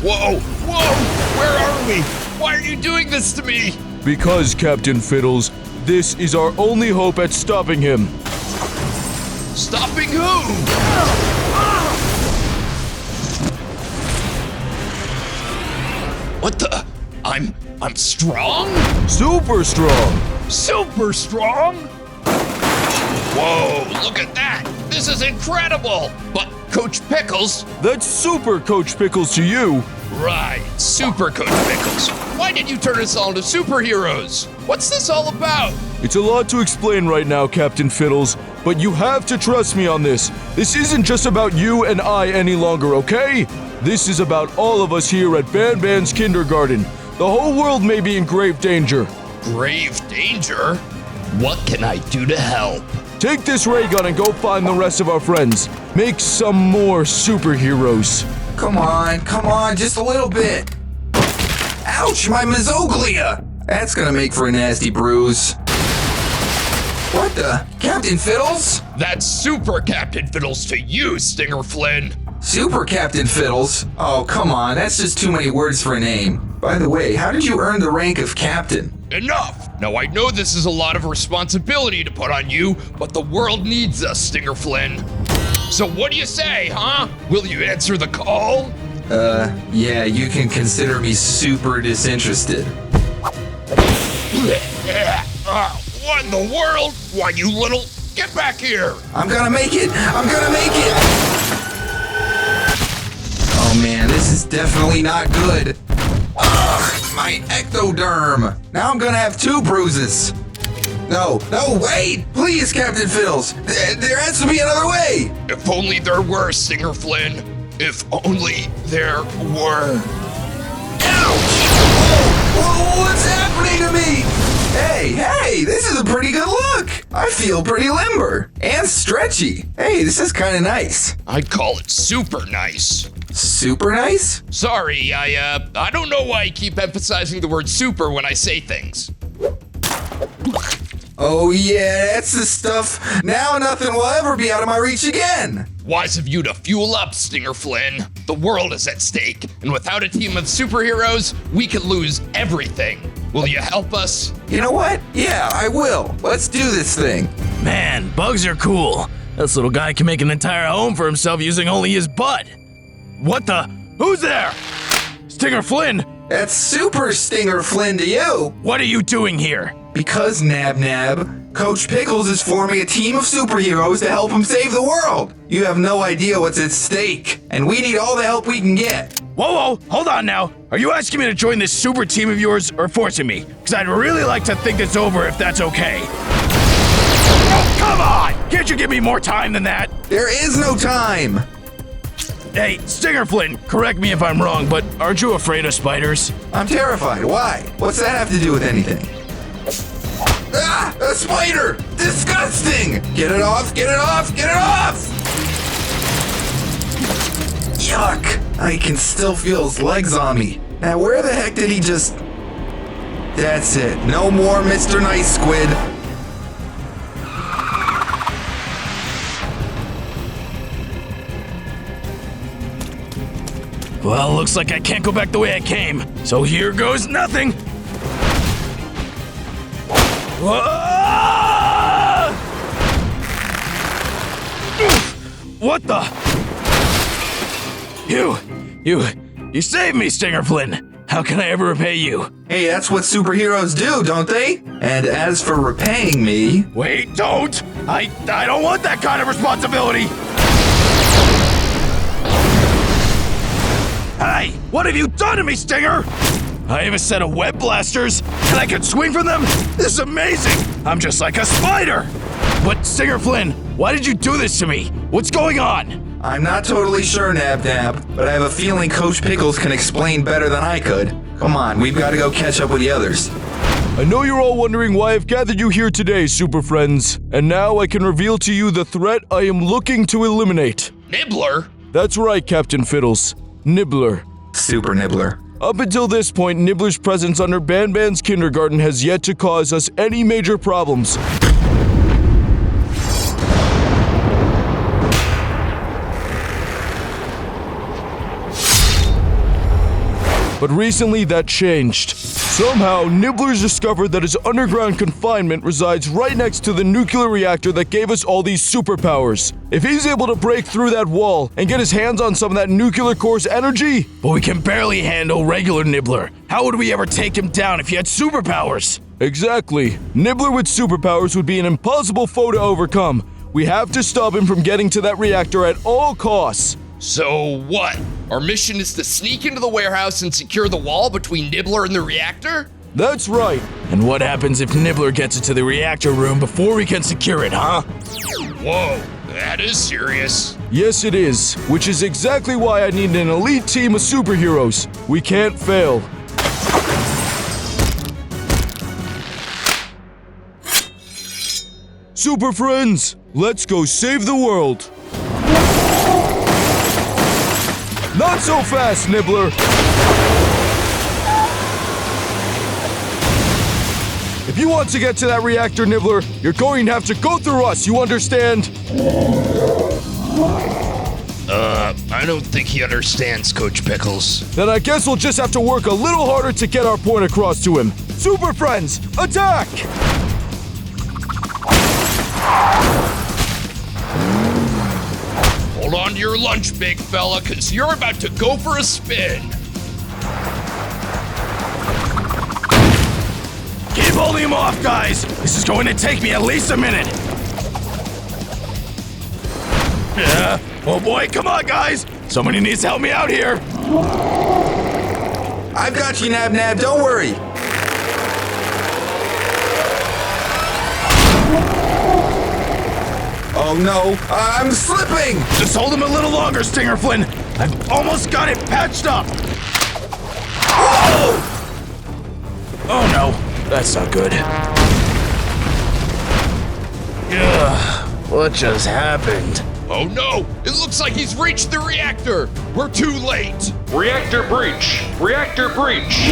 Whoa! Whoa! Where are we? Why are you doing this to me? Because, Captain Fiddles, this is our only hope at stopping him. Stopping who? What the? I'm strong? Super strong! Super strong? Whoa, look at that! This is incredible! But Coach Pickles? That's Super Coach Pickles to you. Right, Super Coach Pickles. Why did you turn us all into superheroes? What's this all about? It's a lot to explain right now, Captain Fiddles, but you have to trust me on this. This isn't just about you and I any longer, okay? This is about all of us here at BANBAN's kindergarten. The whole world may be in grave danger. Grave danger? What can I do to help? Take this ray gun and go find the rest of our friends. Make some more superheroes. Come on, just a little bit. Ouch, my mesoglea! That's gonna make for a nasty bruise. What the? Captain Fiddles? That's Super Captain Fiddles to you, Stinger Flynn. Super Captain Fiddles? Oh, come on, that's just too many words for a name. By the way, how did you earn the rank of captain? Enough! Now I know this is a lot of responsibility to put on you, but the world needs us, Stinger Flynn. So what do you say, huh? Will you answer the call? Yeah, you can consider me super disinterested. What in the world? Why, you little... Get back here! I'm gonna make it! Oh man, this is definitely not good. Ugh, my ectoderm. Now I'm gonna have 2 bruises. No, wait! Please, Captain Fiddles! There has to be another way! If only there were, Stinger Flynn. If only there were. Ouch! Whoa, what's happening to me? Hey, this is a pretty good look. I feel pretty limber and stretchy. Hey, this is kind of nice. I'd call it super nice. Super nice? Sorry, I don't know why I keep emphasizing the word super when I say things. Oh yeah, that's the stuff. Now nothing will ever be out of my reach again. Wise of you to fuel up, Stinger Flynn. The world is at stake, and without a team of superheroes, we could lose everything. Will you help us? You know what? Yeah, I will. Let's do this thing. Man, bugs are cool. This little guy can make an entire home for himself using only his butt. What the? Who's there? Stinger Flynn? That's Super Stinger Flynn to you. What are you doing here? Because, Nab, Coach Pickles is forming a team of superheroes to help him save the world. You have no idea what's at stake, and we need all the help we can get. Whoa, hold on now. Are you asking me to join this super team of yours or forcing me? Because I'd really like to think this over if that's okay. Oh, come on! Can't you give me more time than that? There is no time. Hey, Stinger Flynn, correct me if I'm wrong, but aren't you afraid of spiders? I'm terrified. Why? What's that have to do with anything? Ah! A spider! Disgusting! Get it off! Yuck! I can still feel his legs on me. Now where the heck did he just... That's it. No more Mr. Nice Squid. Well, looks like I can't go back the way I came, so here goes nothing. Ah! What the? You saved me, Stinger Flynn. How can I ever repay you? Hey, that's what superheroes do, don't they? And as for repaying me... Wait, don't! I don't want that kind of responsibility! Hey, what have you done to me, Stinger? I have a set of web blasters, and I can swing from them? This is amazing! I'm just like a spider! But Stinger Flynn, why did you do this to me? What's going on? I'm not totally sure, Nab, but I have a feeling Coach Pickles can explain better than I could. Come on, we've got to go catch up with the others. I know you're all wondering why I've gathered you here today, super friends. And now I can reveal to you the threat I am looking to eliminate. Nibbler? That's right, Captain Fiddles. Nibbler. Super Nibbler. Up until this point, Nibbler's presence under BANBAN's kindergarten has yet to cause us any major problems. But recently that changed. Somehow, Nibblers discovered that his underground confinement resides right next to the nuclear reactor that gave us all these superpowers. If he's able to break through that wall and get his hands on some of that nuclear core's energy... But we can barely handle regular Nibbler. How would we ever take him down if he had superpowers? Exactly. Nibbler with superpowers would be an impossible foe to overcome. We have to stop him from getting to that reactor at all costs. So what? Our mission is to sneak into the warehouse and secure the wall between Nibbler and the reactor? That's right. And what happens if Nibbler gets into the reactor room before we can secure it, huh? Whoa, that is serious. Yes, it is. Which is exactly why I need an elite team of superheroes. We can't fail. Super friends, let's go save the world. Not so fast, Nibbler! If you want to get to that reactor, Nibbler, you're going to have to go through us, you understand? I don't think he understands, Coach Pickles. Then I guess we'll just have to work a little harder to get our point across to him. Super friends, attack! Hold on to your lunch, big fella, because you're about to go for a spin. Keep holding him off, guys! This is going to take me at least a minute. Yeah. Oh boy, come on, guys! Somebody needs to help me out here. I've got you, Nab Nab, don't worry. Oh no, I'm slipping! Just hold him a little longer, Stinger Flynn. I've almost got it patched up. Oh! Oh no, that's not good. Ugh, what just happened? Oh no, it looks like he's reached the reactor. We're too late. Reactor breach! Reactor breach!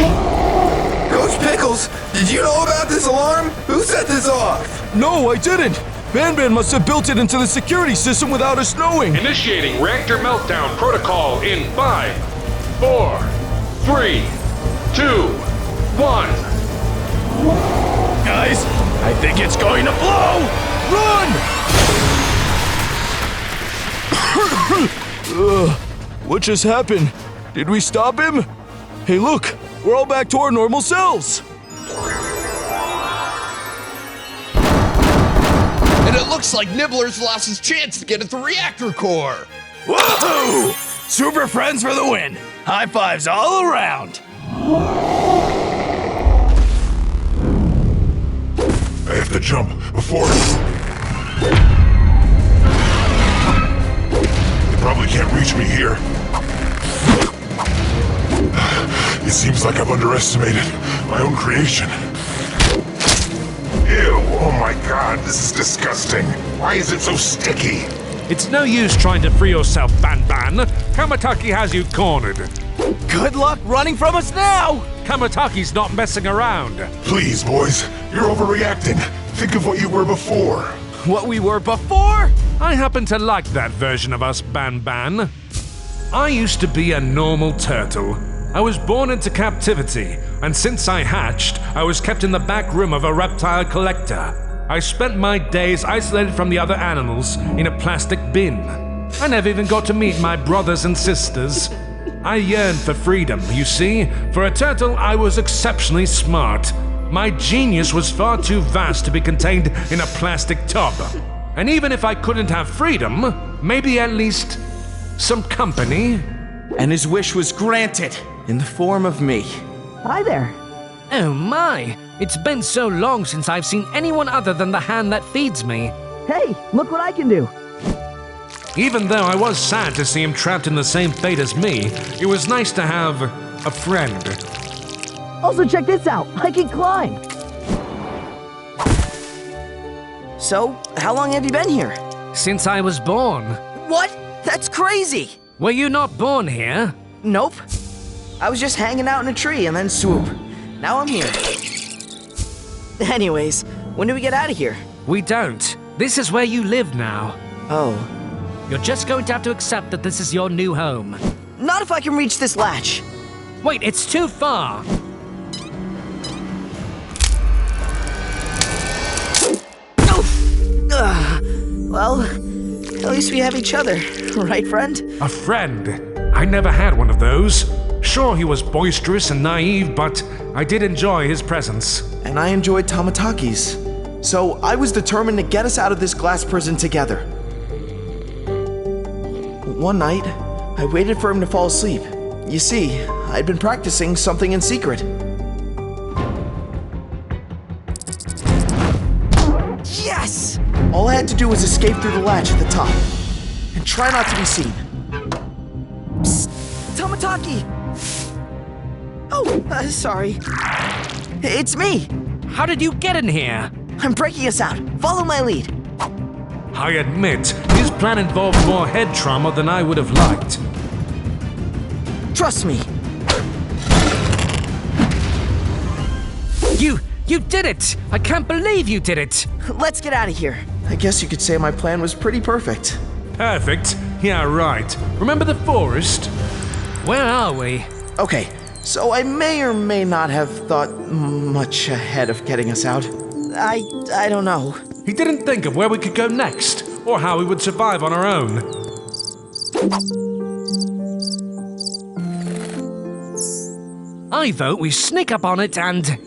Coach Pickles, did you know about this alarm? Who set this off? No, I didn't! BANBAN must have built it into the security system without us knowing! Initiating reactor meltdown protocol in 5, 4, 3, 2, 1. Guys, I think it's going to blow! Run! What just happened? Did we stop him? Hey, look! We're all back to our normal selves! And it looks like Nibbler's lost his chance to get at the reactor core. Woohoo! Super friends for the win! High fives all around! I have to jump before... They probably can't reach me here. It seems like I've underestimated my own creation. Ew, oh my god, this is disgusting. Why is it so sticky? It's no use trying to free yourself, BANBAN. Kamataki has you cornered. Good luck running from us now! Kamataki's not messing around. Please, boys, you're overreacting. Think of what you were before. What we were before? I happen to like that version of us, BANBAN. I used to be a normal turtle. I was born into captivity, and since I hatched, I was kept in the back room of a reptile collector. I spent my days isolated from the other animals in a plastic bin. I never even got to meet my brothers and sisters. I yearned for freedom, you see. For a turtle, I was exceptionally smart. My genius was far too vast to be contained in a plastic tub. And even if I couldn't have freedom, maybe at least some company. And his wish was granted in the form of me. Hi there. Oh my! It's been so long since I've seen anyone other than the hand that feeds me. Hey, look what I can do. Even though I was sad to see him trapped in the same fate as me, it was nice to have a friend. Also, check this out. I can climb. So, how long have you been here? Since I was born. What? That's crazy! Were you not born here? Nope. I was just hanging out in a tree and then swoop. Now I'm here. Anyways, when do we get out of here? We don't. This is where you live now. Oh. You're just going to have to accept that this is your new home. Not if I can reach this latch. Wait, it's too far. Well, at least we have each other, right, friend? A friend? I never had one of those. Sure, he was boisterous and naive, but I did enjoy his presence. And I enjoyed Tamataki's. So I was determined to get us out of this glass prison together. One night, I waited for him to fall asleep. You see, I'd been practicing something in secret. Yes! All I had to do was escape through the latch at the top. And try not to be seen. Psst! Tamataki! Oh, sorry. It's me! How did you get in here? I'm breaking us out. Follow my lead. I admit, his plan involved more head trauma than I would have liked. Trust me. You did it! I can't believe you did it! Let's get out of here. I guess you could say my plan was pretty perfect. Perfect? Yeah, right. Remember the forest? Where are we? Okay, so I may or may not have thought much ahead of getting us out. I don't know. He didn't think of where we could go next, or how we would survive on our own. I vote we sneak up on it and...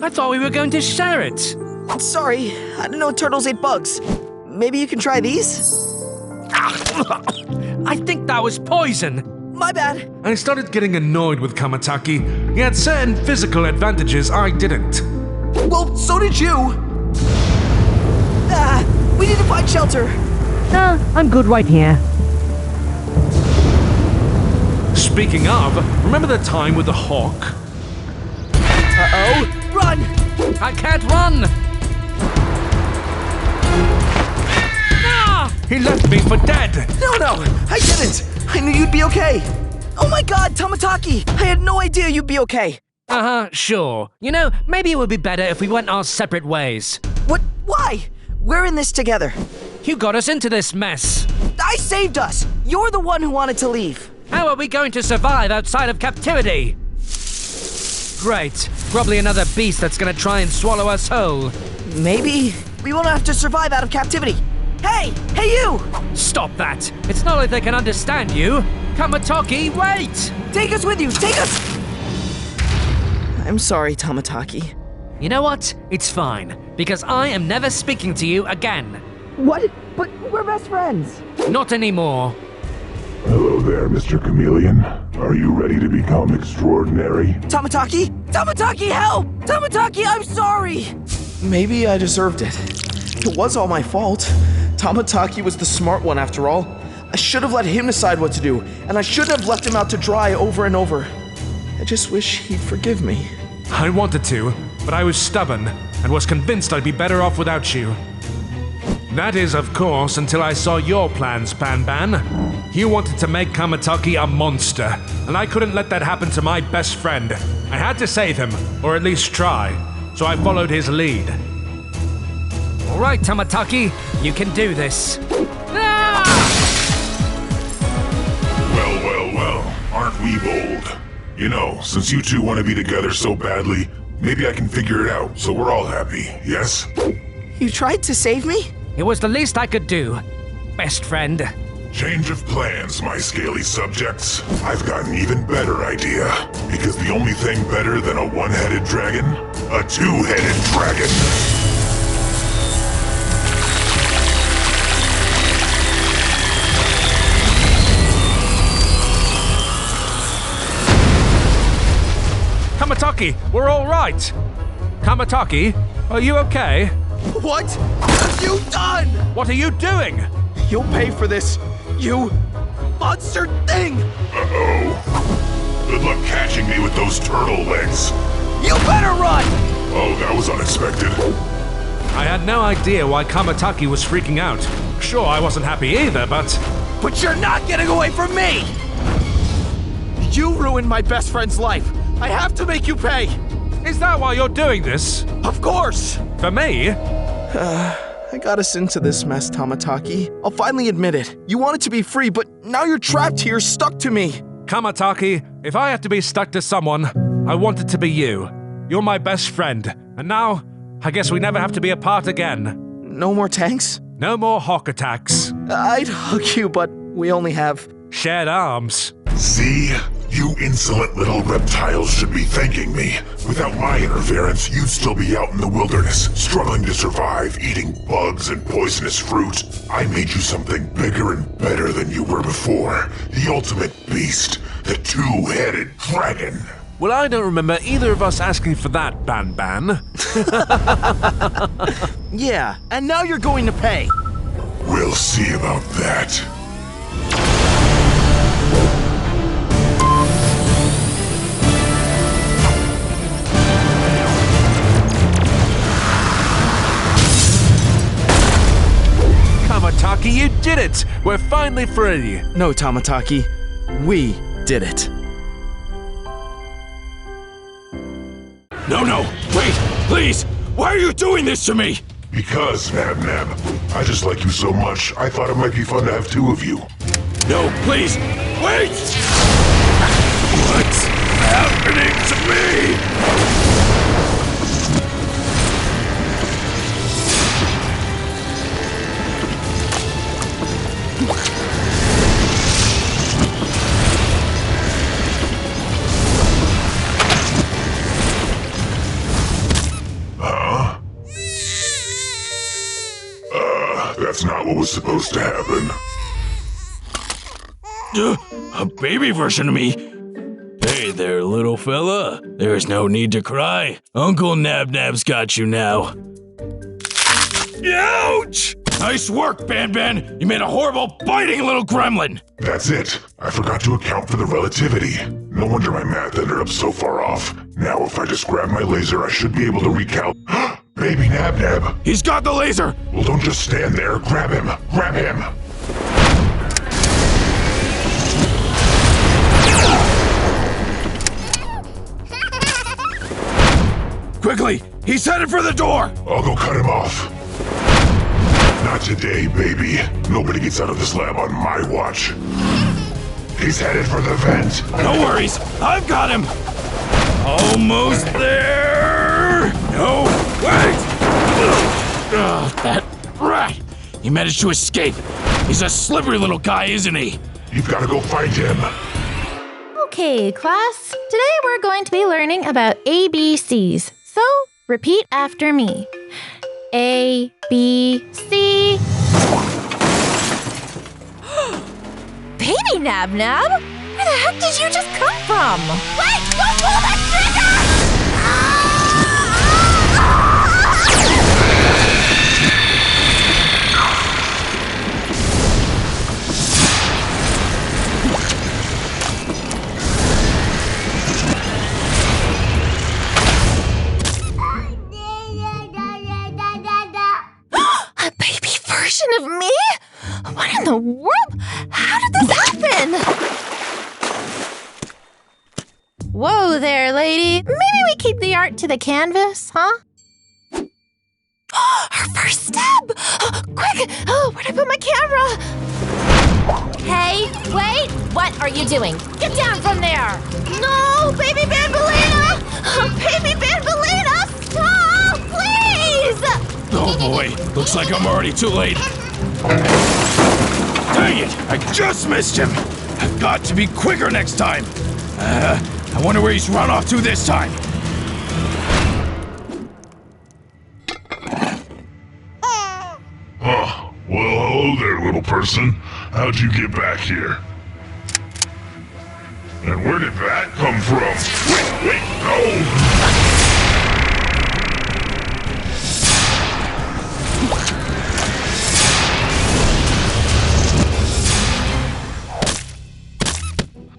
I thought we were going to share it. Sorry, I didn't know turtles ate bugs. Maybe you can try these? I think that was poison. My bad. I started getting annoyed with Kamataki. He had certain physical advantages I didn't. Well, so did you. We need to find shelter. I'm good right here. Speaking of, remember the time with the hawk? Uh-oh. Run! I can't run! Ah! He left me for dead! No, I didn't. I knew you'd be okay. Oh my god, Tamataki! I had no idea you'd be okay. Sure. You know, maybe it would be better if we went our separate ways. What? Why? We're in this together. You got us into this mess. I saved us. You're the one who wanted to leave. How are we going to survive outside of captivity? Great. Probably another beast that's gonna try and swallow us whole. Maybe we won't have to survive out of captivity. Hey you! Stop that. It's not like they can understand you. Kamataki, wait! Take us with you, take us! I'm sorry, Tamataki. You know what? It's fine, because I am never speaking to you again. What? But we're best friends. Not anymore. Hello there, Mr. Chameleon. Are you ready to become extraordinary? Tamataki? Tamataki, help! Tamataki, I'm sorry! Maybe I deserved it. It was all my fault. Tamataki was the smart one after all. I should have let him decide what to do, and I shouldn't have left him out to dry over and over. I just wish he'd forgive me. I wanted to, but I was stubborn and was convinced I'd be better off without you. That is, of course, until I saw your plans, BANBAN. You wanted to make Kamataki a monster, and I couldn't let that happen to my best friend. I had to save him, or at least try, so I followed his lead. All right, Tamataki, you can do this. Ah! Well, aren't we bold? You know, since you two want to be together so badly, maybe I can figure it out so we're all happy, yes? You tried to save me? It was the least I could do, best friend. Change of plans, my scaly subjects. I've got an even better idea. Because the only thing better than a one-headed dragon? A two-headed dragon! Kamataki, we're all right. Kamataki, are you okay? What have you done? What are you doing? You'll pay for this, you monster thing! Uh-oh. Good luck catching me with those turtle legs. You better run! Oh, that was unexpected. I had no idea why Kamataki was freaking out. Sure, I wasn't happy either, but... But you're not getting away from me! You ruined my best friend's life. I have to make you pay. Is that why you're doing this? Of course! For me? I I got us into this mess, Tamataki. I'll finally admit it. You wanted to be free, but now you're trapped here, stuck to me. Kamataki, if I have to be stuck to someone, I want it to be you. You're my best friend, and now, I guess we never have to be apart again. No more tanks? No more hawk attacks. I'd hug you, but we only have shared arms. See? You insolent little reptiles should be thanking me. Without my interference, you'd still be out in the wilderness, struggling to survive, eating bugs and poisonous fruit. I made you something bigger and better than you were before. The ultimate beast, the two-headed dragon. Well, I don't remember either of us asking for that, Banban. Yeah, and now you're going to pay. We'll see about that. Kamataki, you did it! We're finally free! No, Tamataki. We did it. No, wait, please! Why are you doing this to me? Because, Nab Nab, I just like you so much, I thought it might be fun to have two of you. No, please, wait! What's happening to me? That's not what was supposed to happen. A baby version of me? Hey there, little fella. There's no need to cry. Uncle Nab Nab's got you now. Ouch! Nice work, Banban. You made a horrible, biting little gremlin. That's it. I forgot to account for the relativity. No wonder my math ended up so far off. Now if I just grab my laser, I should be able to recalculate. Baby Nab Nab! He's got the laser! Well, don't just stand there. Grab him! Grab him! Quickly! He's headed for the door! I'll go cut him off. Not today, baby. Nobody gets out of this lab on my watch. He's headed for the vent. No worries, I've got him! Almost there! No, wait! That rat! He managed to escape. He's a slippery little guy, isn't he? You've got to go find him. Okay, class. Today we're going to be learning about ABCs. So, repeat after me. A, B, C. Baby Nab Nab? Where the heck did you just come from? Wait! Don't pull that trigger! A baby version of me? What in the world? How did this happen? Whoa there, lady. Maybe we keep the art to the canvas, huh? Her first step! Quick! Oh, where'd I put my camera? Hey, wait! What are you doing? Get down from there! No! Baby Bambolina! Baby Bambolina! Stop! Please! Oh boy, looks like I'm already too late. Dang it, I just missed him. I've got to be quicker next time. I wonder where he's run off to this time. Oh, well, hello there, little person. How'd you get back here? And where did that come from? Wait, no!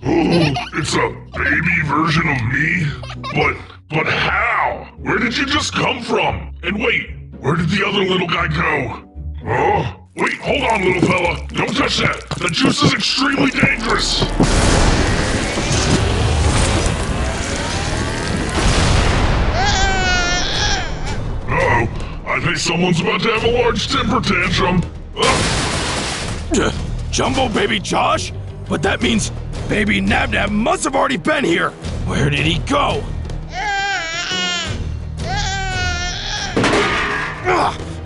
Oh, it's a baby version of me? But how? Where did you just come from? And wait, where did the other little guy go? Oh, wait, hold on, little fella. Don't touch that. The juice is extremely dangerous. Uh-oh, I think someone's about to have a large temper tantrum. Jumbo Baby Josh? But that means Baby Nab Nab must have already been here. Where did he go?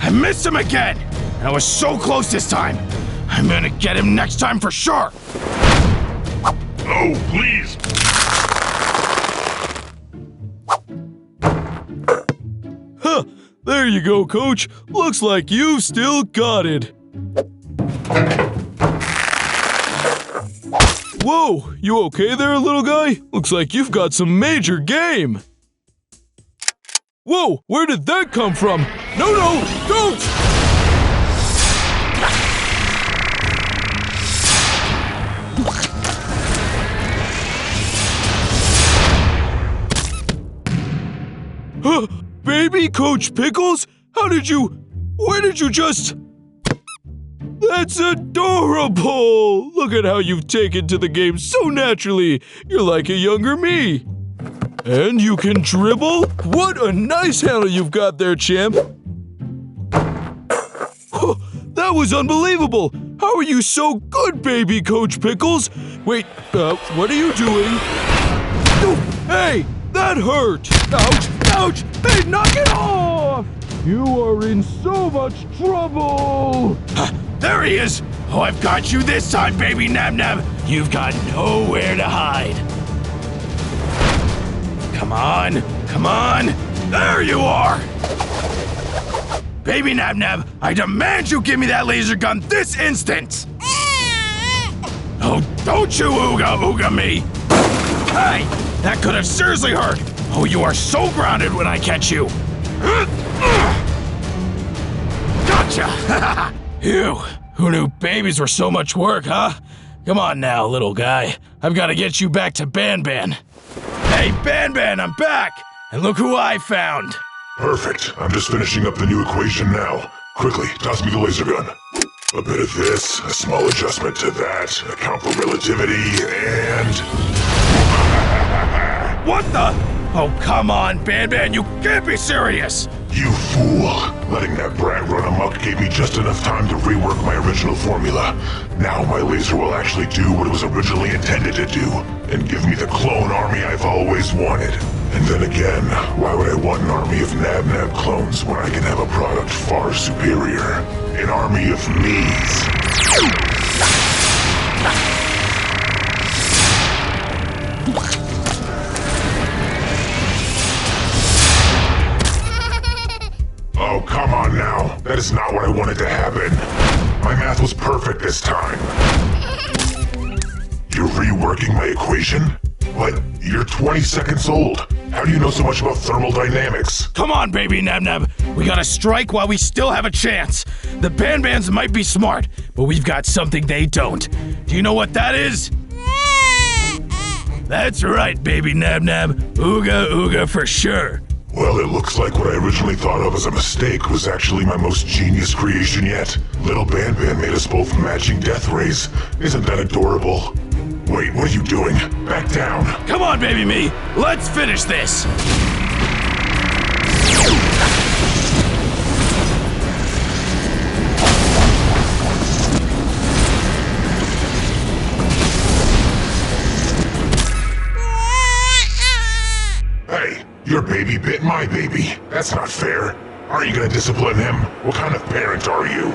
I missed him again! And I was so close this time. I'm gonna get him next time for sure. Oh, please. Huh, there you go, Coach. Looks like you've still got it. Whoa, you okay there, little guy? Looks like you've got some major game. Whoa, where did that come from? No, don't! Huh, baby Coach Pickles? Where did you just... That's adorable! Look at how you've taken to the game so naturally. You're like a younger me. And you can dribble? What a nice handle you've got there, champ. That was unbelievable. How are you so good, baby Coach Pickles? Wait, what are you doing? Oh, hey, that hurt. Ouch! Hey, knock it off! You are in so much trouble! There he is! Oh, I've got you this time, Baby Nab Nab! You've got nowhere to hide. Come on! There you are! Baby Nab Nab, I demand you give me that laser gun this instant! Oh, don't you ooga me! Hey, that could have seriously hurt! Oh, you are so grounded when I catch you! Gotcha! Phew, who knew babies were so much work, huh? Come on now, little guy. I've got to get you back to BANBAN. Hey, BANBAN, I'm back! And look who I found! Perfect. I'm just finishing up the new equation now. Quickly, toss me the laser gun. A bit of this, a small adjustment to that, account for relativity, and... What the? Oh, come on, BANBAN, you can't be serious! You fool! Letting that brat run amok gave me just enough time to rework my original formula. Now my laser will actually do what it was originally intended to do, and give me the clone army I've always wanted. And then again, why would I want an army of Nab-Nab clones when I can have a product far superior? An army of me's. Oh, come on now. That is not what I wanted to happen. My math was perfect this time. You're reworking my equation? But you're 20 seconds old. How do you know so much about thermodynamics? Come on, Baby Nab Nab. We gotta strike while we still have a chance. The BANBANs might be smart, but we've got something they don't. Do you know what that is? That's right, Baby Nab Nab. Ooga ooga for sure. Well, it looks like what I originally thought of as a mistake was actually my most genius creation yet. Little BANBAN made us both matching death rays. Isn't that adorable? Wait, what are you doing? Back down. Come on, baby me. Let's finish this. Hey, your baby bit my baby. That's not fair. Aren't you gonna discipline him? What kind of parent are you?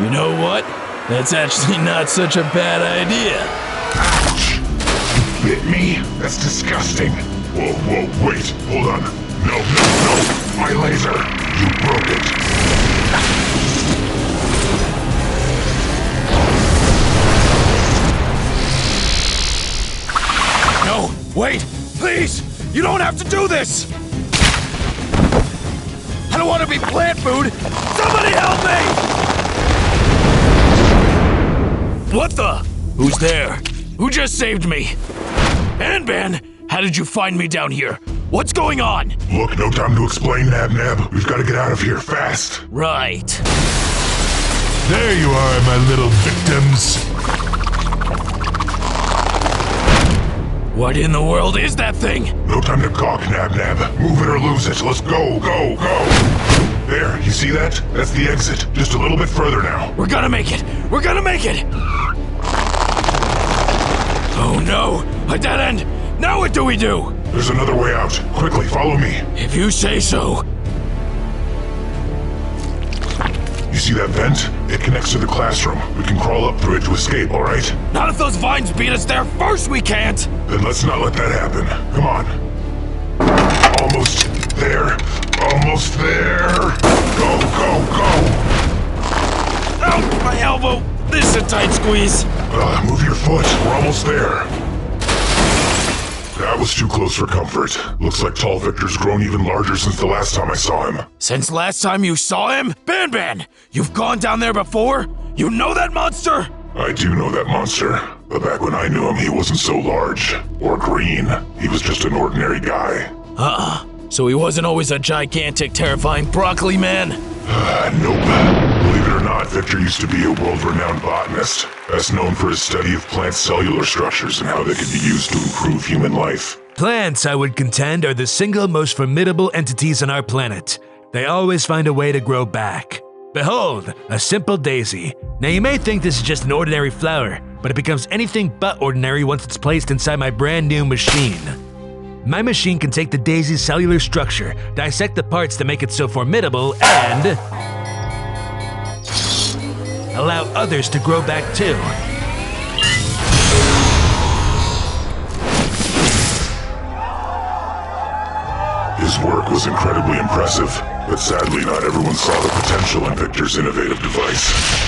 You know what? That's actually not such a bad idea. Ouch! You bit me? That's disgusting. Whoa, wait, hold on. No, my laser. You broke it. No, wait, please! You don't have to do this! I don't want to be plant food! Somebody help me! What the? Who's there? Who just saved me? BANBAN, how did you find me down here? What's going on? Look, no time to explain, Nab-Nab. We've got to get out of here fast. Right. There you are, my little victims. What in the world is that thing? No time to gawk, Nab-Nab. Move it or lose it. Let's go. There, you see that? That's the exit. Just a little bit further now. We're gonna make it! We're gonna make it! Oh no! A dead end! Now what do we do? There's another way out. Quickly, follow me. If you say so. You see that vent? It connects to the classroom. We can crawl up through it to escape, alright? Not if those vines beat us there first, we can't! Then let's not let that happen. Come on. Almost there. Almost there. Go, go, go. Ow! My elbow! This is a tight squeeze. Move your foot. We're almost there. That was too close for comfort. Looks like Tall Victor's grown even larger since the last time I saw him. Since last time you saw him? Banban! You've gone down there before? You know that monster? I do know that monster. But back when I knew him, he wasn't so large. Or green. He was just an ordinary guy. So he wasn't always a gigantic, terrifying broccoli man? Nope. Believe it or not, Victor used to be a world-renowned botanist, best known for his study of plant cellular structures and how they could be used to improve human life. Plants, I would contend, are the single most formidable entities on our planet. They always find a way to grow back. Behold, a simple daisy. Now you may think this is just an ordinary flower, but it becomes anything but ordinary once it's placed inside my brand new machine. My machine can take the daisy's cellular structure, dissect the parts that make it so formidable, and allow others to grow back too. His work was incredibly impressive, but sadly not everyone saw the potential in Victor's innovative device.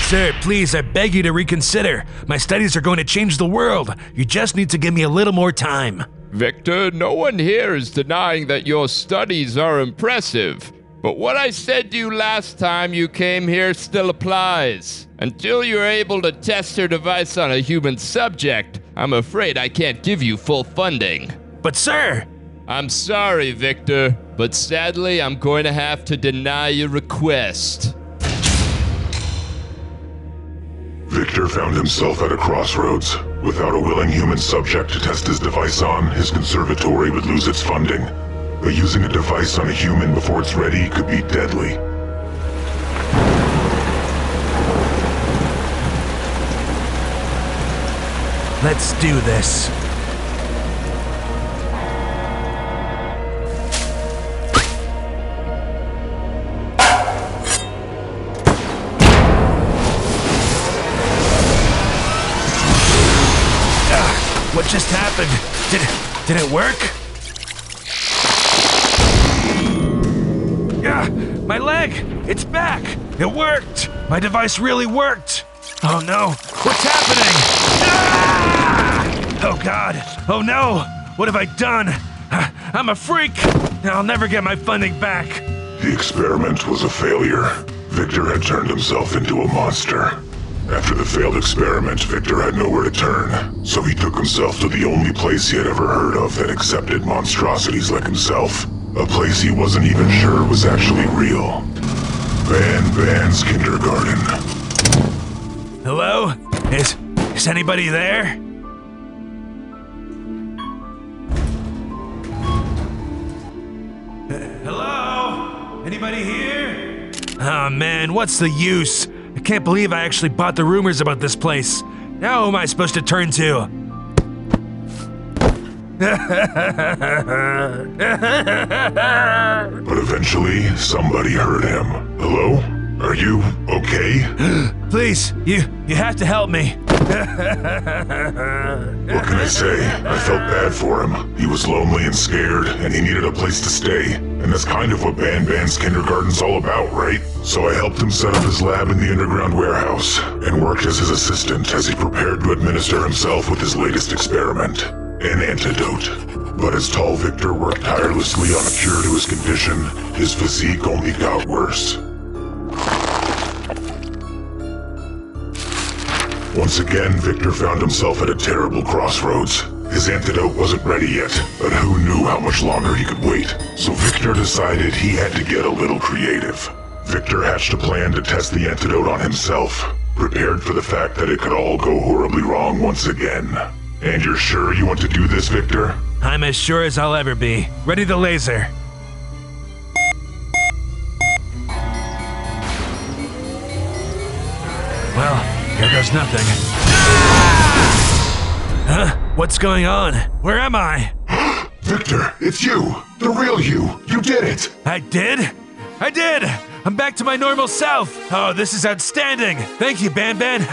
Sir, please, I beg you to reconsider. My studies are going to change the world. You just need to give me a little more time. Victor, no one here is denying that your studies are impressive. But what I said to you last time you came here still applies. Until you're able to test your device on a human subject, I'm afraid I can't give you full funding. But sir! I'm sorry, Victor, but sadly I'm going to have to deny your request. Victor found himself at a crossroads. Without a willing human subject to test his device on, his conservatory would lose its funding. But using a device on a human before it's ready could be deadly. Let's do this. What just happened? Did it work? Yeah, my leg! It's back! It worked! My device really worked! Oh no, what's happening? Ah! Oh god, oh no! What have I done? I'm a freak! I'll never get my funding back! The experiment was a failure. Victor had turned himself into a monster. After the failed experiment, Victor had nowhere to turn, so he took himself to the only place he had ever heard of that accepted monstrosities like himself. A place he wasn't even sure was actually real. BANBAN's kindergarten. Hello? Is anybody there? Hello? Anybody here? Oh man, what's the use? I can't believe I actually bought the rumors about this place. Now who am I supposed to turn to? But eventually, somebody heard him. Hello? Are you okay? Please, you have to help me. What can I say? I felt bad for him. He was lonely and scared, and he needed a place to stay. And that's kind of what BANBAN's kindergarten's all about, right? So I helped him set up his lab in the underground warehouse, and worked as his assistant as he prepared to administer himself with his latest experiment, an antidote. But as Tall Victor worked tirelessly on a cure to his condition, his physique only got worse. Once again, Victor found himself at a terrible crossroads. His antidote wasn't ready yet, but who knew how much longer he could wait. So Victor decided he had to get a little creative. Victor hatched a plan to test the antidote on himself, prepared for the fact that it could all go horribly wrong once again. And you're sure you want to do this, Victor? I'm as sure as I'll ever be. Ready the laser. does nothing. Huh? What's going on? Where am I? Victor, it's you! The real you! You did it! I did? I did! I'm back to my normal self! Oh, this is outstanding! Thank you, Banban.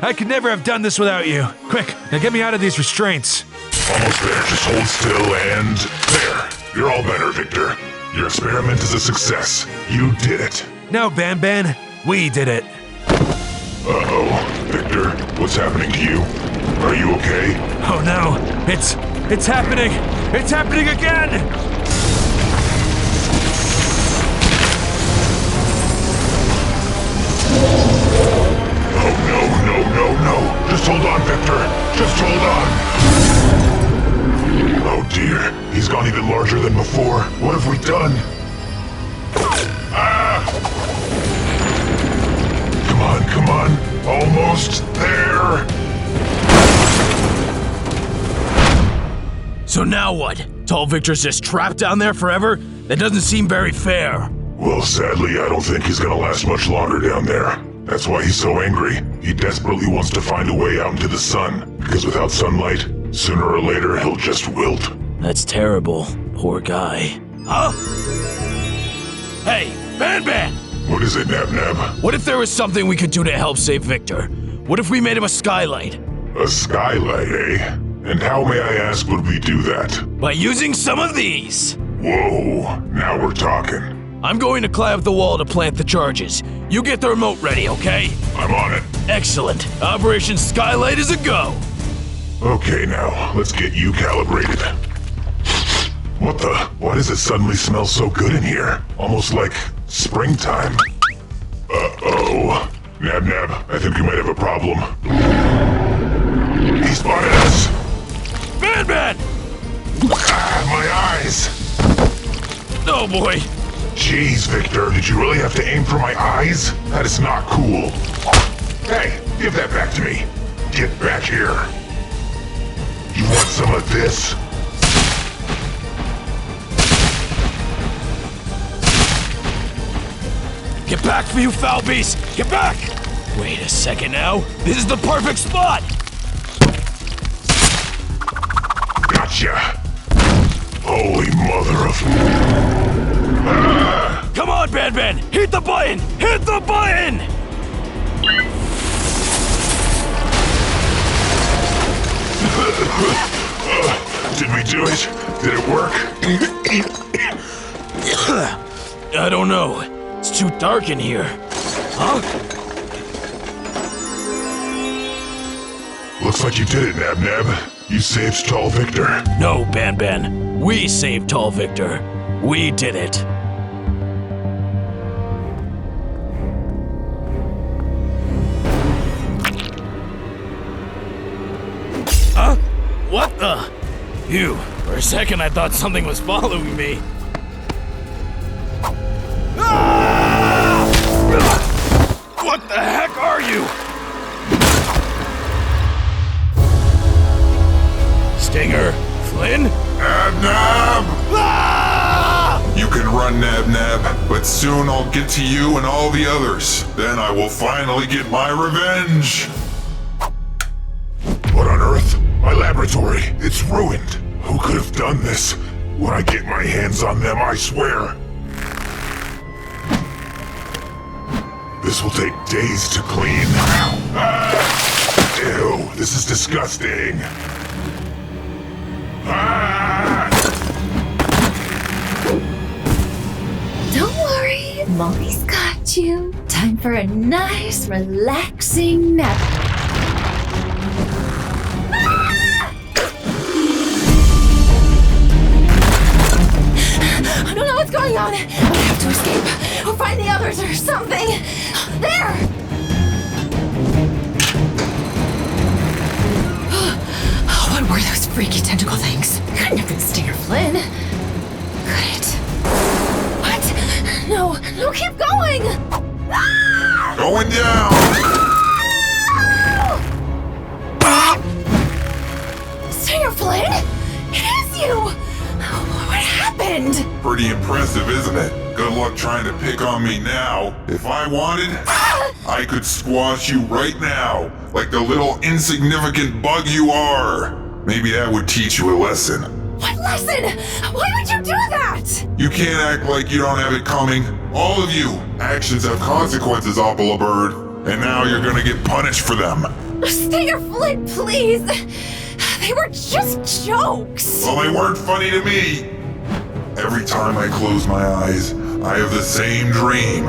I could never have done this without you. Quick, now get me out of these restraints. Almost there, just hold still and... there! You're all better, Victor. Your experiment is a success. You did it. No, Banban. We did it. Uh-oh. Victor, what's happening to you? Are you okay? Oh no! It's happening! It's happening again! Oh no. Just hold on, Victor. Just hold on. Oh dear. He's gone even larger than before. What have we done? Ah! Come on. Almost there. So now what? Tall Victor's just trapped down there forever? That doesn't seem very fair. Well, sadly, I don't think he's gonna last much longer down there. That's why he's so angry. He desperately wants to find a way out into the sun, because without sunlight, sooner or later he'll just wilt. That's terrible. Poor guy. Huh? Hey, Banban! What is it, Nab-Nab? What if there was something we could do to help save Victor? What if we made him a skylight? A skylight, eh? And how, may I ask, would we do that? By using some of these! Whoa, now we're talking. I'm going to climb up the wall to plant the charges. You get the remote ready, okay? I'm on it. Excellent. Operation Skylight is a go! Okay, now, let's get you calibrated. What the? Why does it suddenly smell so good in here? Almost like springtime. Uh-oh. Nab-Nab, I think we might have a problem. He spotted us! Banban! Ah, my eyes! Oh boy! Jeez, Victor, did you really have to aim for my eyes? That is not cool. Hey, give that back to me. Get back here. You want some of this? Get back, for you foul beast! Get back! Wait a second now. This is the perfect spot! Gotcha. Holy mother of... Ah! Come on, Banban! Hit the button! Hit the button! Did we do it? Did it work? I don't know. It's too dark in here. Huh? Looks like you did it, Nab-Nab. You saved Tall Victor. No, Banban. We saved Tall Victor. We did it. Huh? What the? Phew. For a second I thought something was following me. Ah! What the heck are you? Stinger? Flynn? Nab-Nab! Ah! You can run, Nab-Nab, but soon I'll get to you and all the others. Then I will finally get my revenge. What on earth? My laboratory. It's ruined. Who could have done this? When I get my hands on them, I swear. This will take days to clean. Ah! Ew, this is disgusting. Ah! Don't worry, Mommy's got you. Time for a nice, relaxing nap. I don't know what's going on. I have to escape or find the others or something. There! What were those freaky tentacle things? Couldn't have been Stinger Flynn. Could it? What? No, keep going! Ah! Going down! Stinger Flynn? It is you! What happened? Pretty impressive, isn't it? Good luck trying to pick on me now. If I wanted, I could squash you right now. like the little insignificant bug you are. Maybe that would teach you a lesson. What lesson? Why would you do that? You can't act like you don't have it coming. All of you. Actions have consequences, Apple Bird. And now you're gonna get punished for them. Stinger Flint, please. They were just jokes. Well, they weren't funny to me. Every time I close my eyes, I have the same dream.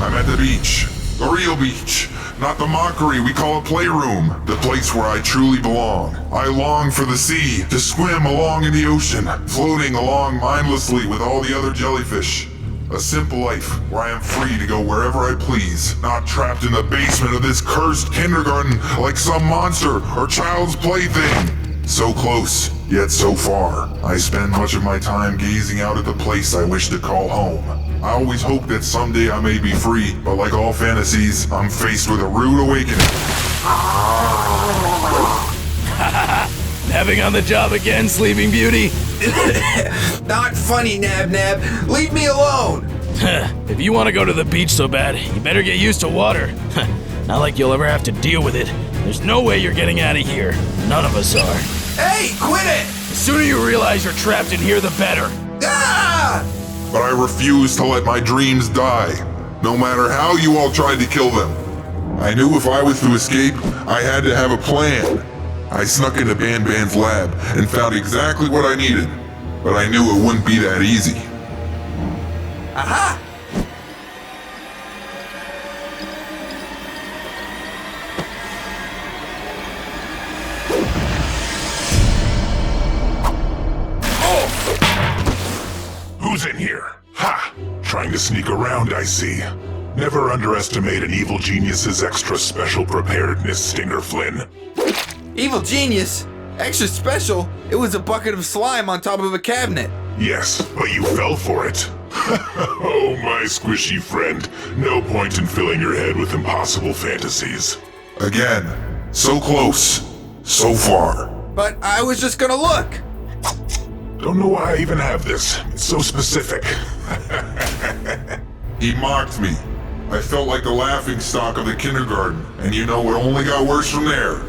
I'm at the beach. The real beach. Not the mockery we call a playroom. The place where I truly belong. I long for the sea, to swim along in the ocean, floating along mindlessly with all the other jellyfish. A simple life where I am free to go wherever I please, not trapped in the basement of this cursed kindergarten like some monster or child's plaything. So close, yet so far. I spend much of my time gazing out at the place I wish to call home. I always hope that someday I may be free, but like all fantasies, I'm faced with a rude awakening. Nabbing on the job again, Sleeping Beauty? Not funny, Nab Nab. Leave me alone. If you want to go to the beach so bad, you better get used to water. Not like you'll ever have to deal with it. There's no way you're getting out of here. None of us are. Hey, quit it! The sooner you realize you're trapped in here, the better. Ah! But I refuse to let my dreams die, no matter how you all tried to kill them. I knew if I was to escape, I had to have a plan. I snuck into BANBAN's lab and found exactly what I needed, but I knew it wouldn't be that easy. Aha! Who's in here? Ha! Trying to sneak around, I see. Never underestimate an evil genius's extra special preparedness, Stinger Flynn. Evil genius? Extra special? It was a bucket of slime on top of a cabinet. Yes, but you fell for it. Oh, my squishy friend. No point in filling your head with impossible fantasies. Again, so close, so far. But I was just gonna look. Don't know why I even have this. It's so specific. He mocked me. I felt like the laughingstock of the kindergarten, and you know it only got worse from there.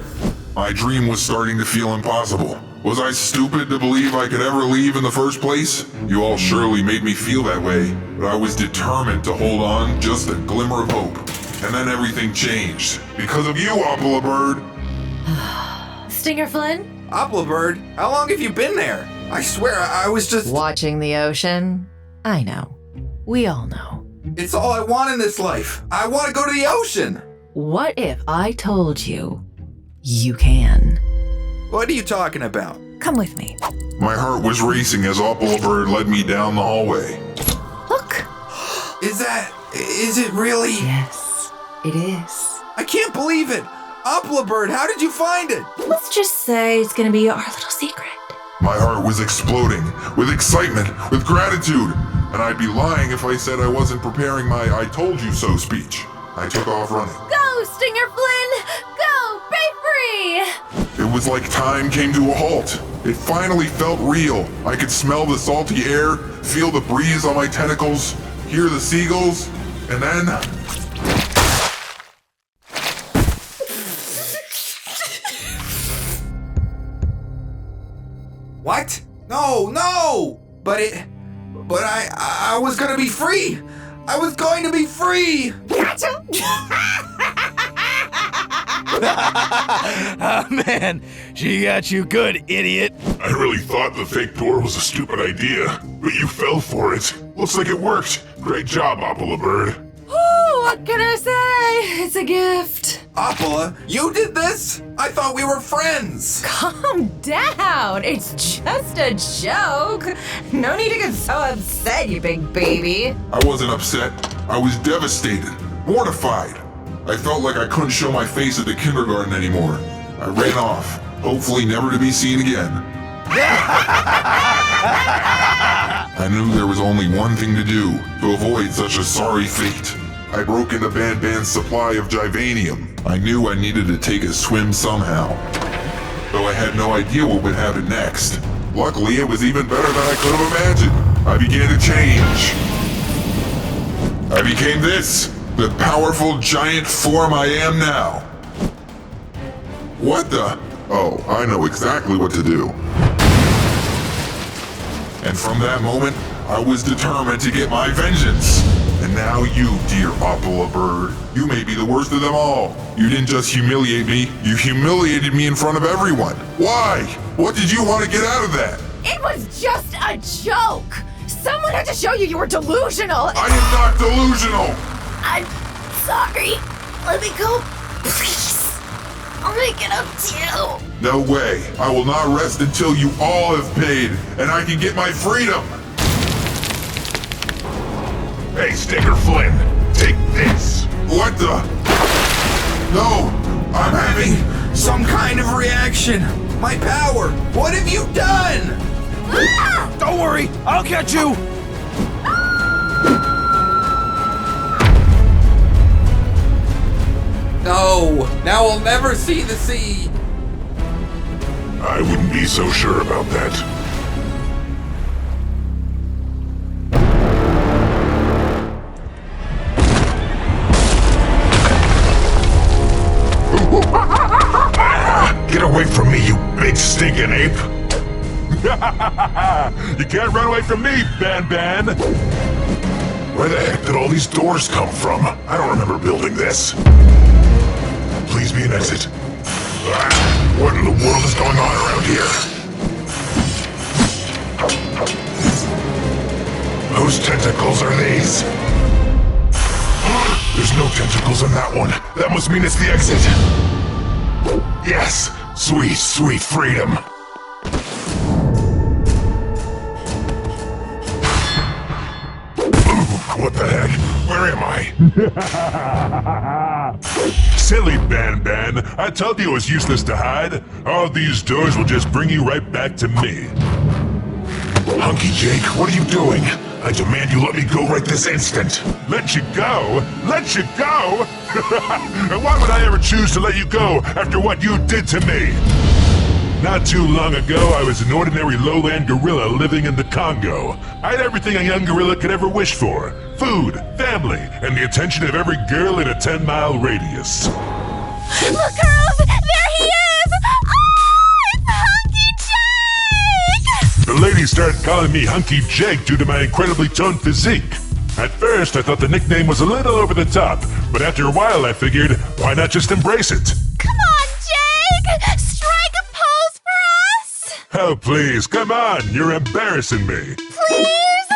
My dream was starting to feel impossible. Was I stupid to believe I could ever leave in the first place? You all surely made me feel that way, but I was determined to hold on just a glimmer of hope. And then everything changed. Because of you, Apple Bird. Stinger Flynn? Apple Bird, how long have you been there? I swear I was just... Watching the ocean? I know. We all know. It's all I want in this life. I want to go to the ocean. What if I told you you can? What are you talking about? Come with me. My heart was racing as Apple Bird led me down the hallway. Look. Is it really? Yes, it is. I can't believe it. Apple Bird, how did you find it? Let's just say it's gonna be our little secret. My heart was exploding with excitement, with gratitude, and I'd be lying if I said I wasn't preparing my I told you so speech. I took off running. Go, Stinger Flynn! Go! Be free! It was like time came to a halt. It finally felt real. I could smell the salty air, feel the breeze on my tentacles, hear the seagulls, and then... What? No! But I was gonna be free! I was going to be free! Gotcha! Oh man, she got you good, idiot. I really thought the fake door was a stupid idea, but you fell for it. Looks like it worked. Great job, Apple Bird. Oh, what can I say? It's a gift. Apple, you did this? I thought we were friends. Calm down. It's just a joke. No need to get so upset, you big baby. I wasn't upset. I was devastated, mortified. I felt like I couldn't show my face at the kindergarten anymore. I ran off, hopefully never to be seen again. I knew there was only one thing to do to avoid such a sorry fate. I broke into BANBAN's supply of Givanium. I knew I needed to take a swim somehow, though I had no idea what would happen next. Luckily, it was even better than I could have imagined. I began to change. I became this. The powerful giant form I am now. What the? Oh, I know exactly what to do. And from that moment, I was determined to get my vengeance. And now you, dear Opala bird, you may be the worst of them all. You didn't just humiliate me, you humiliated me in front of everyone. Why? What did you want to get out of that? It was just a joke! Someone had to show you you were delusional! I am not delusional! I'm sorry. Let me go, please. I'll make it up to you. No way. I will not rest until you all have paid, and I can get my freedom. Hey, Stinger Flynn, take this. What the? No, I'm having Some kind of reaction. My power. What have you done? Don't worry, I'll catch you! No, now we'll never see the sea. I wouldn't be so sure about that. Get away from me, you big stinking ape! You can't run away from me, Ban-Ban! Where the heck did all these doors come from? I don't remember building this. Please be an exit. What in the world is going on around here? Whose tentacles are these? There's no tentacles in that one. That must mean it's the exit. Yes! Sweet, sweet freedom! What the heck? Where am I? Silly Ban-Ban. I told you it was useless to hide. All these doors will just bring you right back to me. Hunky Jake, what are you doing? I demand you let me go right this instant. Let you go? Let you go? And why would I ever choose to let you go after what you did to me? Not too long ago, I was an ordinary lowland gorilla living in the Congo. I had everything a young gorilla could ever wish for. Food, family, and the attention of every girl in a 10-mile radius. Look, girls! There he is! Oh, it's Hunky Jake! The ladies started calling me Hunky Jake due to my incredibly toned physique. At first, I thought the nickname was a little over the top, but after a while I figured, why not just embrace it? Come on, Jake! Strike a pose for us! Oh, please, come on, you're embarrassing me. Please?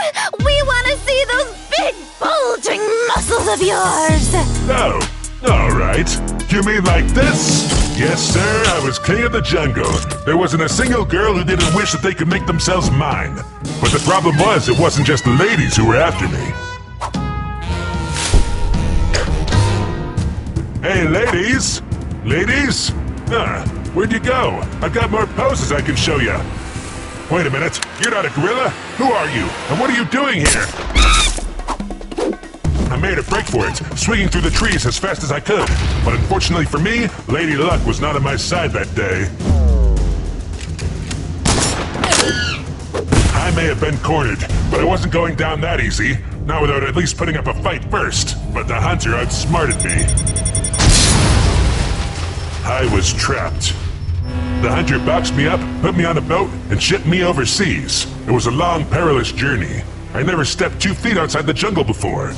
We want to see those big, bulging muscles of yours! Oh, all right. You mean like this? Yes, sir, I was king of the jungle. There wasn't a single girl who didn't wish that they could make themselves mine. But the problem was, it wasn't just the ladies who were after me. Hey, ladies! Ladies? Where'd you go? I've got more poses I can show you. Wait a minute, you're not a gorilla? Who are you? And what are you doing here? I made a break for it, swinging through the trees as fast as I could. But unfortunately for me, Lady Luck was not on my side that day. I may have been cornered, but I wasn't going down that easy. Not without at least putting up a fight first. But the hunter outsmarted me. I was trapped. The hunter boxed me up, put me on a boat, and shipped me overseas. It was a long, perilous journey. I never stepped 2 feet outside the jungle before.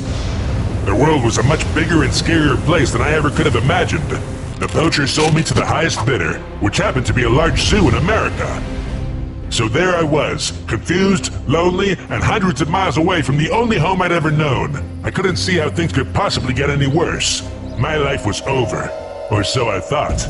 The world was a much bigger and scarier place than I ever could have imagined. The poacher sold me to the highest bidder, which happened to be a large zoo in America. So there I was, confused, lonely, and hundreds of miles away from the only home I'd ever known. I couldn't see how things could possibly get any worse. My life was over. Or so I thought.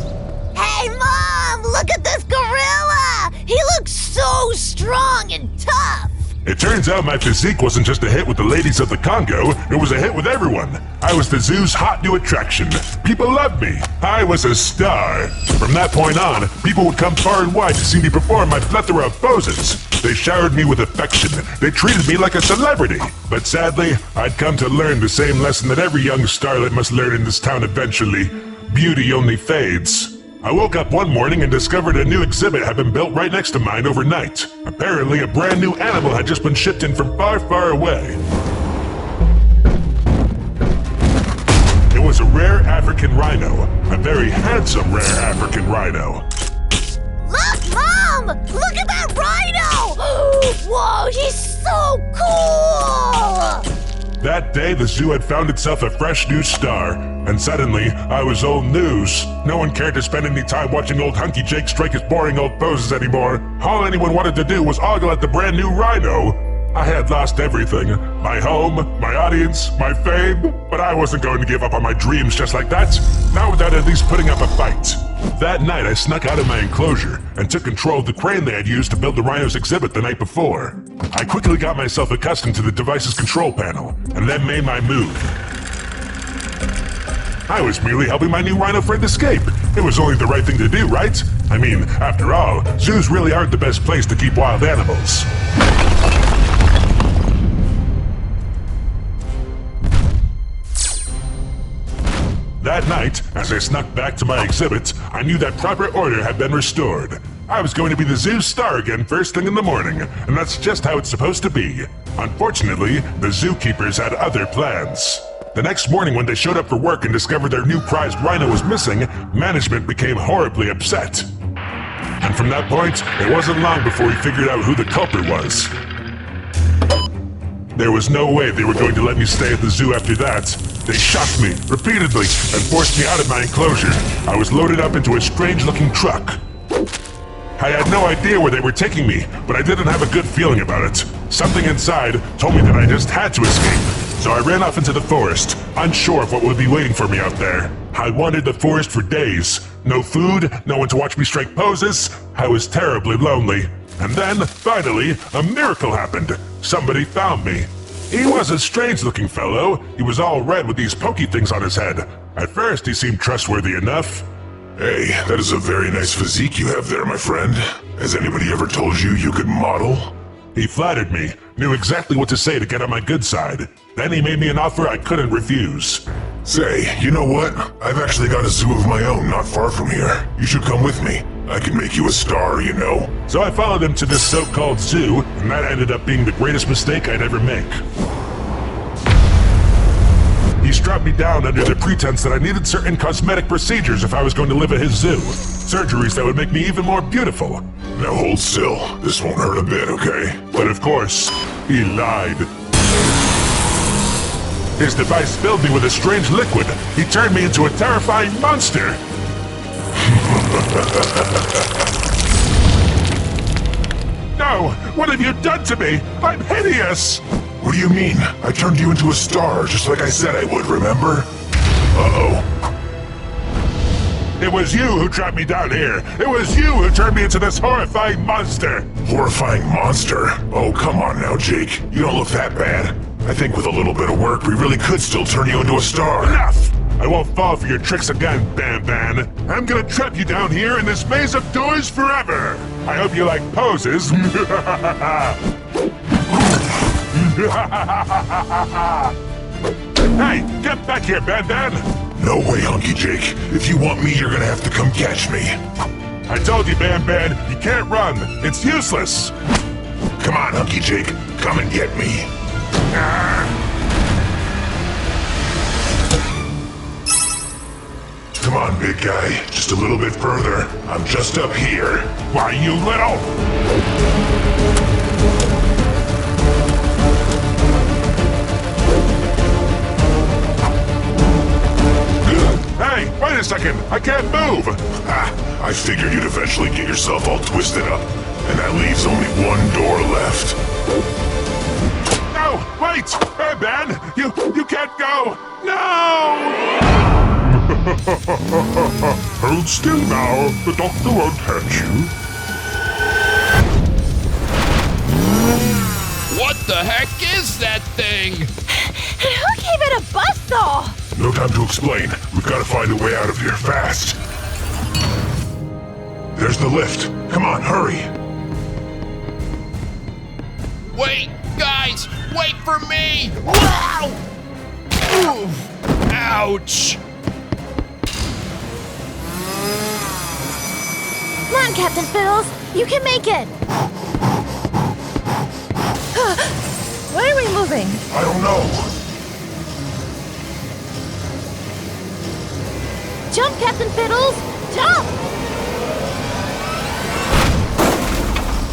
Hey, Mom! Look at this gorilla! He looks so strong and tough! It turns out my physique wasn't just a hit with the ladies of the Congo, it was a hit with everyone. I was the zoo's hot new attraction. People loved me. I was a star. From that point on, people would come far and wide to see me perform my plethora of poses. They showered me with affection. They treated me like a celebrity. But sadly, I'd come to learn the same lesson that every young starlet must learn in this town eventually. Beauty only fades. I woke up one morning and discovered a new exhibit had been built right next to mine overnight. Apparently, a brand new animal had just been shipped in from far, far away. rare African rhino. A very handsome rare African rhino. Look, Mom! Look at that rhino! Whoa, he's so cool! That day, the zoo had found itself a fresh new star, and suddenly, I was old news. No one cared to spend any time watching old Hunky Jake strike his boring old poses anymore. All anyone wanted to do was ogle at the brand new rhino. I had lost everything. My home, my audience, my fame, but I wasn't going to give up on my dreams just like that. Not without at least putting up a fight. That night, I snuck out of my enclosure and took control of the crane they had used to build the rhino's exhibit the night before. I quickly got myself accustomed to the device's control panel, and then made my move. I was merely helping my new rhino friend escape. It was only the right thing to do, right? I mean, after all, zoos really aren't the best place to keep wild animals. That night, as I snuck back to my exhibit, I knew that proper order had been restored. I was going to be the zoo's star again first thing in the morning, and that's just how it's supposed to be. Unfortunately, the zookeepers had other plans. The next morning when they showed up for work and discovered their new prized rhino was missing, management became horribly upset. And from that point, it wasn't long before we figured out who the culprit was. There was no way they were going to let me stay at the zoo after that. They shocked me, repeatedly, and forced me out of my enclosure. I was loaded up into a strange-looking truck. I had no idea where they were taking me, but I didn't have a good feeling about it. Something inside told me that I just had to escape. So I ran off into the forest, unsure of what would be waiting for me out there. I wandered the forest for days. No food, no one to watch me strike poses. I was terribly lonely. And then, finally, a miracle happened. Somebody found me. He was a strange-looking fellow. He was all red with these pokey things on his head. At first, he seemed trustworthy enough. Hey, that is a very nice physique you have there, my friend. Has anybody ever told you you could model? He flattered me, knew exactly what to say to get on my good side. Then he made me an offer I couldn't refuse. Say, you know what? I've actually got a zoo of my own not far from here. You should come with me. I can make you a star, you know. So I followed him to this so-called zoo, and that ended up being the greatest mistake I'd ever make. He strapped me down under the pretense that I needed certain cosmetic procedures if I was going to live at his zoo. Surgeries that would make me even more beautiful. Now hold still. This won't hurt a bit, okay? But of course, he lied. His device filled me with a strange liquid. He turned me into a terrifying monster. No! What have you done to me? I'm hideous! What do you mean? I turned you into a star, just like I said I would, remember? Uh-oh. It was you who trapped me down here. It was you who turned me into this horrifying monster. Horrifying monster? Oh, come on now, Jake. You don't look that bad. I think with a little bit of work, we really could still turn you into a star. Enough! I won't fall for your tricks again, BANBAN. I'm gonna trap you down here in this maze of doors forever. I hope you like poses. Hey, get back here, BANBAN! No way, Hunky Jake. If you want me, you're gonna have to come catch me. I told you, BANBAN, you can't run. It's useless. Come on, Hunky Jake. Come and get me. Come on, big guy. Just a little bit further. I'm just up here. Why, you little... Hey, wait a second! I can't move! I figured you'd eventually get yourself all twisted up. And that leaves only one door left. No! Wait! BANBAN! You can't go! No! Hold still now. The doctor won't hurt you. What the heck is that thing? Who gave it a buzzsaw? No time to explain. We've got to find a way out of here fast. There's the lift. Come on, hurry. Wait, guys! Wait for me! Wow! Oof. Ouch! Come on, Captain Fiddles. You can make it. Why are we moving? I don't know. Jump, Captain Fiddles! Jump!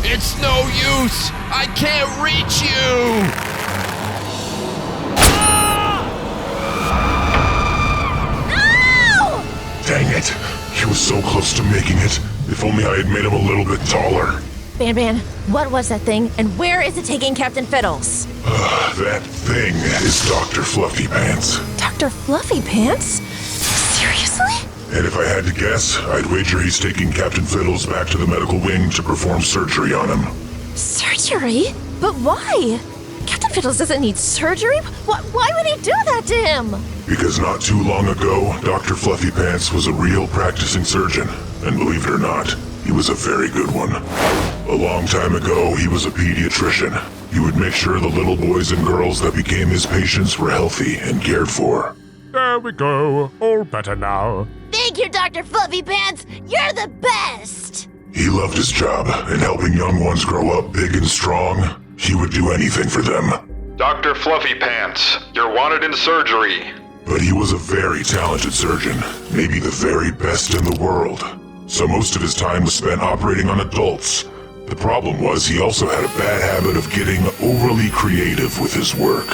It's no use! I can't reach you! No! Dang it. He was so close to making it. If only I had made him a little bit taller. Banban, what was that thing, and where is it taking Captain Fiddles? That thing is Dr. Fluffy Pants. Dr. Fluffy Pants? Seriously? And if I had to guess, I'd wager he's taking Captain Fiddles back to the medical wing to perform surgery on him. Surgery? But why? Captain Fiddles doesn't need surgery. Why would he do that to him? Because not too long ago, Dr. Fluffy Pants was a real practicing surgeon. And believe it or not, he was a very good one. A long time ago, he was a pediatrician. He would make sure the little boys and girls that became his patients were healthy and cared for. There we go. All better now. Thank you, Dr. Fluffy Pants. You're the best. He loved his job, and helping young ones grow up big and strong, he would do anything for them. Dr. Fluffy Pants, you're wanted in surgery. But he was a very talented surgeon, maybe the very best in the world. So most of his time was spent operating on adults. The problem was he also had a bad habit of getting overly creative with his work.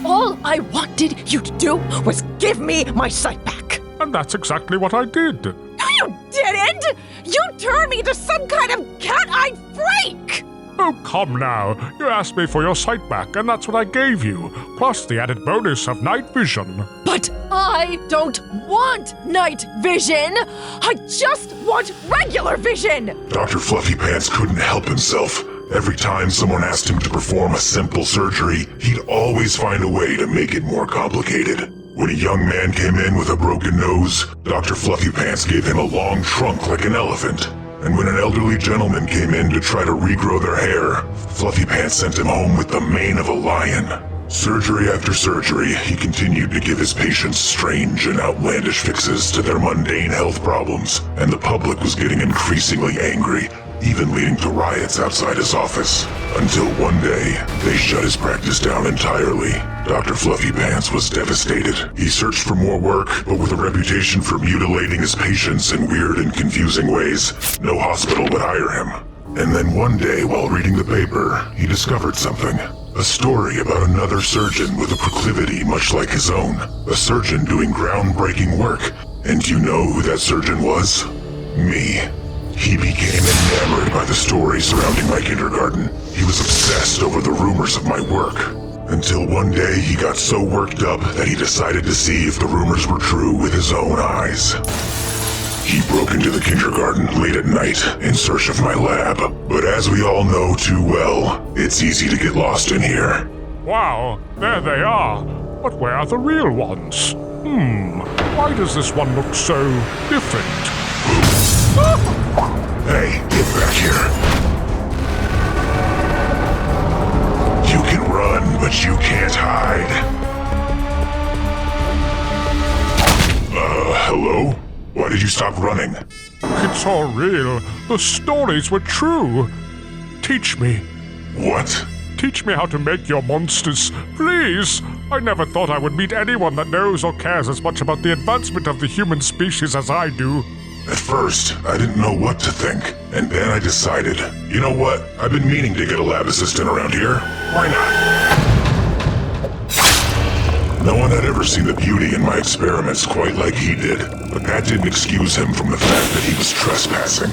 All I wanted you to do was give me my sight back. And that's exactly what I did. No, you didn't! You turned me into some kind of cat-eyed freak! Oh, come now. You asked me for your sight back, and that's what I gave you, plus the added bonus of night vision. But I don't want night vision! I just want regular vision! Dr. Fluffy Pants couldn't help himself. Every time someone asked him to perform a simple surgery, he'd always find a way to make it more complicated. When a young man came in with a broken nose, Dr. Fluffy Pants gave him a long trunk like an elephant. And when an elderly gentleman came in to try to regrow their hair, Fluffy Pants sent him home with the mane of a lion. Surgery after surgery, he continued to give his patients strange and outlandish fixes to their mundane health problems, and the public was getting increasingly angry, even leading to riots outside his office. Until one day, they shut his practice down entirely. Dr. Fluffy Pants was devastated. He searched for more work, but with a reputation for mutilating his patients in weird and confusing ways, no hospital would hire him. And then one day, while reading the paper, he discovered something. A story about another surgeon with a proclivity much like his own. A surgeon doing groundbreaking work. And do you know who that surgeon was? Me. He became enamored by the story surrounding my kindergarten. He was obsessed over the rumors of my work. Until one day he got so worked up that he decided to see if the rumors were true with his own eyes. He broke into the kindergarten late at night in search of my lab. But as we all know too well, it's easy to get lost in here. Wow, there they are. But where are the real ones? Why does this one look so different? Hey, get back here. You can run, but you can't hide. Hello? Why did you stop running? It's all real. The stories were true. Teach me. What? Teach me how to make your monsters, please. I never thought I would meet anyone that knows or cares as much about the advancement of the human species as I do. At first, I didn't know what to think, and then I decided, you know what? I've been meaning to get a lab assistant around here. Why not? No one had ever seen the beauty in my experiments quite like he did, but that didn't excuse him from the fact that he was trespassing.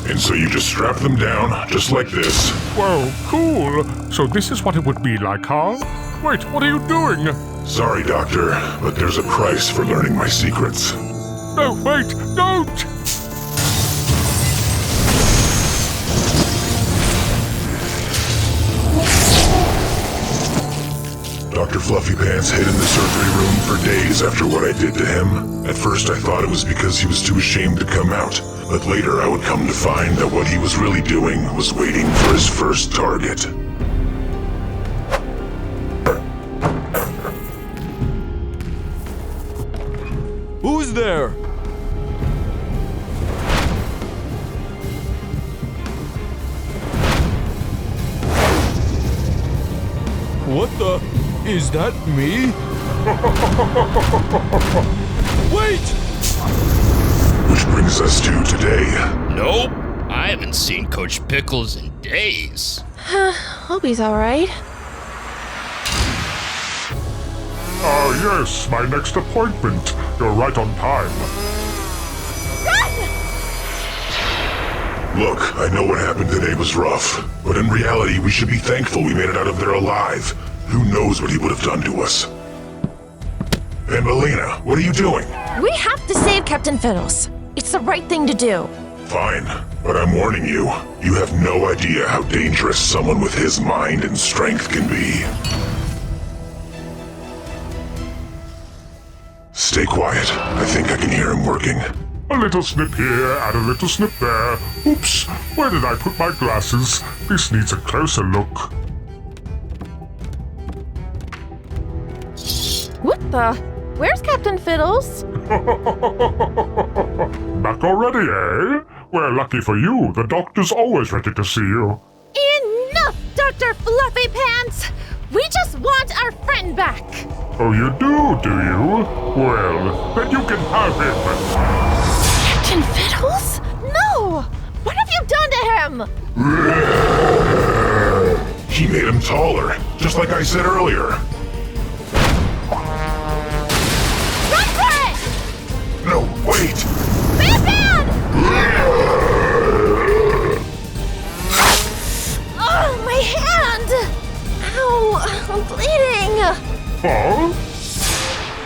And so you just strap them down, just like this. Whoa, cool. So this is what it would be like, huh? Wait, what are you doing? Sorry, Doctor, but there's a price for learning my secrets. No, wait, don't! Dr. Fluffy Pants hid in the surgery room for days after what I did to him. At first I thought it was because he was too ashamed to come out, but later I would come to find that what he was really doing was waiting for his first target. Who's there? What the? Is that me? Wait! Which brings us to today. Nope. I haven't seen Coach Pickles in days. Hope he's alright. Yes, my next appointment. You're right on time. Look, I know what happened today was rough, but in reality, we should be thankful we made it out of there alive. Who knows what he would have done to us? Banbalina, what are you doing? We have to save Captain Fiddles. It's the right thing to do. Fine, but I'm warning you. You have no idea how dangerous someone with his mind and strength can be. Stay quiet. I think I can hear him working. A little snip here and a little snip there. Oops, where did I put my glasses? This needs a closer look. What the? Where's Captain Fiddles? Back already, eh? Well, lucky for you, the doctor's always ready to see you. Enough, Dr. Fluffy Pants! We just want our friend back! Oh, you do you? Well, then you can have him. Captain Fiddles? No! What have you done to him? He made him taller, just like I said earlier. Run for it! No, wait! Ban-Ban! Oh, my hand! Ow, I'm bleeding! Huh?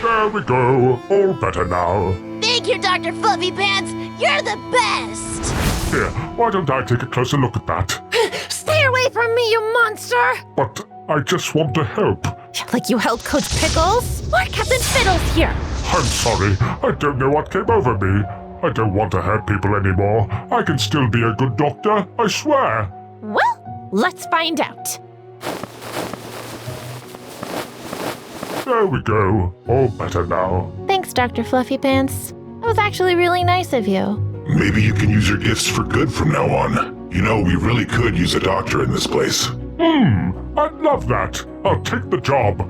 There we go. All better now. Thank you, Dr. Fluffy Pants! You're the best! Here, why don't I take a closer look at that? Stay away from me, you monster! But I just want to help. Like you helped Coach Pickles? Or Captain Fiddles here? I'm sorry. I don't know what came over me. I don't want to hurt people anymore. I can still be a good doctor, I swear. Well, let's find out. There we go. All better now. Thanks, Dr. Fluffy Pants. That was actually really nice of you. Maybe you can use your gifts for good from now on. You know, we really could use a doctor in this place. I'd love that. I'll take the job.